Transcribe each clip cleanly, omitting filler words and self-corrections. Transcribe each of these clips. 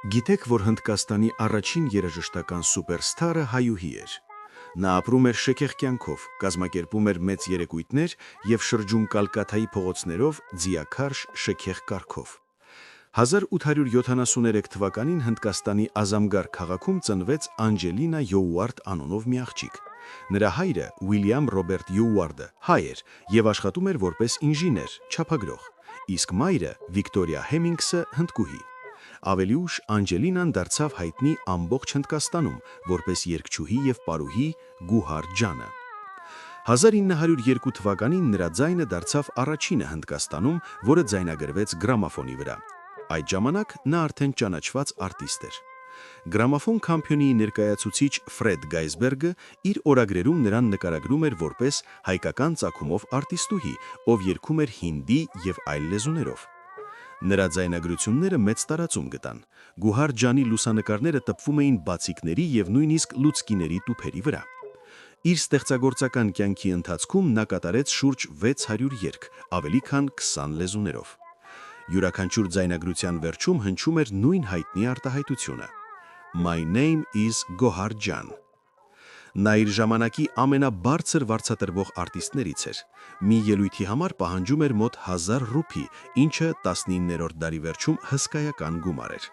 Գիտեք, որ Հնդկաստանի առաջին երաժշտական սուպերստարը հայուհի էր։ Նա ապրում էր շքեղ կյանքով, կազմակերպում էր մեծ երեկույթներ և շրջում Կալկաթայի փողոցներով ձիաքարշ շքեղ կարգով։ 1873 թվականին Հնդկաստանի Ազամգար քաղաքում ծնվեց Անջելինա Յոուարդ անունով մի աղջիկ։ Նրա հայրը Ուիլյամ Ռոբերտ Յոուարդը հայ էր և աշխատում էր որպես ինժեներ, չափագրող, իսկ մայրը Վիկտորիա Հեմինգսը հնդկուհի։ Ավելի ուշ Անջելինան դարձավ հայտնի ամբողջ Հնդկաստանում, որպես երգչուհի և պարուհի Գուհար Ջանը։ 1902 թվականին նրա ձայնը դարձավ առաջինը Հնդկաստանում, որը ձայնագրվեց գրամաֆոնի վրա։ Այդ ժամանակ նա արդեն ճանաչված արտիստ էր։ Գրամաֆոն քամփյոնիի ներկայացուցիչ Ֆրեդ Գայսբերգը իր օրագրերում նրան նկարագրում էր որպես հայկական ծագումով արտիստուհի, ով երգում էր հինդի և այլ լեզուներով։ Նրա ձայնագրությունները մեծ տարածում գտան։ Գուհար Ջանի լուսանկարները տպվում էին բացիկների և նույնիսկ լուցկիների տուփերի վրա։ Իր ստեղծագործական կյանքի ընթացքում նա կատարեց շուրջ 600 երգ, ավելի քան 20 լեզուներով։ Յուրաքանչյուր ձայնագրության վերջում հնչում էր նույն հայտնի արտահայտությունը. My name is Gohar Jan։ Նա իր ժամանակի ամենաբարձր վարձատրվող արտիստներից էր։ Մի ելույթի համար պահանջում էր մոտ 1000 ռուփի, ինչը 19-րդ դարի վերջում հսկայական գումար էր։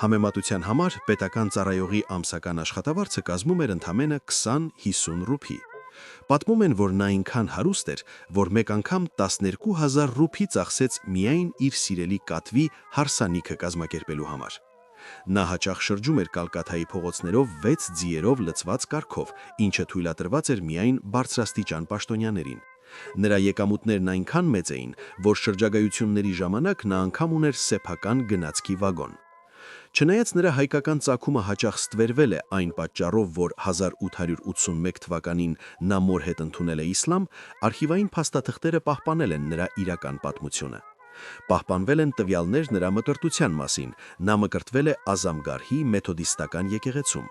Համեմատության համար պետական ծառայողի ամսական աշխատավարձը կազմում էր ընդամենը 20-50 ռուփի։ Պատմում են, որ նա այնքան հարուստ էր, որ մեկ անգամ 12000 ռուփի ծախսեց միայն իր սիրելի կատվի հարսանիքը կազմակերպելու համար։ Նա հաճախ շրջում էր Կալկաթայի փողոցներով 6 ձիերով լցված կառքով, ինչը թույլատրված էր միայն բարձրաստիճան պաշտոնյաներին։ Նրա եկամուտներն այնքան մեծ էին, որ շրջագայությունների ժամանակ նա անգամ ուներ սեփական գնացքի վագոն։ Չնայած նրա հայկական ծագումը հաճախ ստվերվել է այն պատճառով, որ 1881 թվականին նա մոր հետ ընդունել է իսլամ, արխիվային փաստաթղթերը պահպանել են նրա իրական պատմությունը։ Պահպանվել են տվյալներ նրա մկրտության մասին, նա մկրտվել է Ազամգարհի մեթոդիստական եկեղեցում։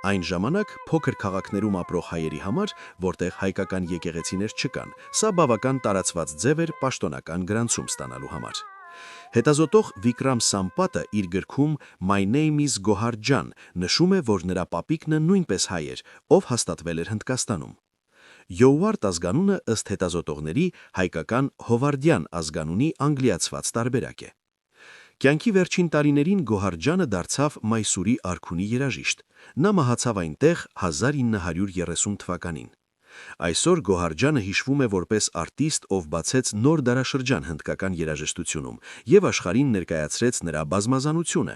Այն ժամանակ փոքր քաղաքներում ապրող հայերի համար, որտեղ հայկական եկեղեցիներ չկան, սա բավական տարածված ձև էր պաշտոնական գրանցում ստանալու համար։ Հետազոտող Վիկրամ Սամպատը իր գրքում My name is Gohar Jan նշում է, որ նրա պապիկը նույնպես հայ էր, ով հաստատվել էր Հնդկաստանում։ Յոուարդ ազգանունը ըստ հետազոտողների հայկական հովարդյան ազգանունի անգլիացված տարբերակ է։ Կյանքի վերջին տարիներին Գոհար Ջանը դարձավ Մայսուրի արքունի երաժիշտ։ Նա մահացավ այնտեղ 1930 թվականին։ Այսօր Գոհար Ջանը հիշվում է որպես արտիստ, ով բացեց նոր դարաշրջան հնդկական երաժշտությունում և աշխարհին ներկայացրեց նրա բազմազանությունը,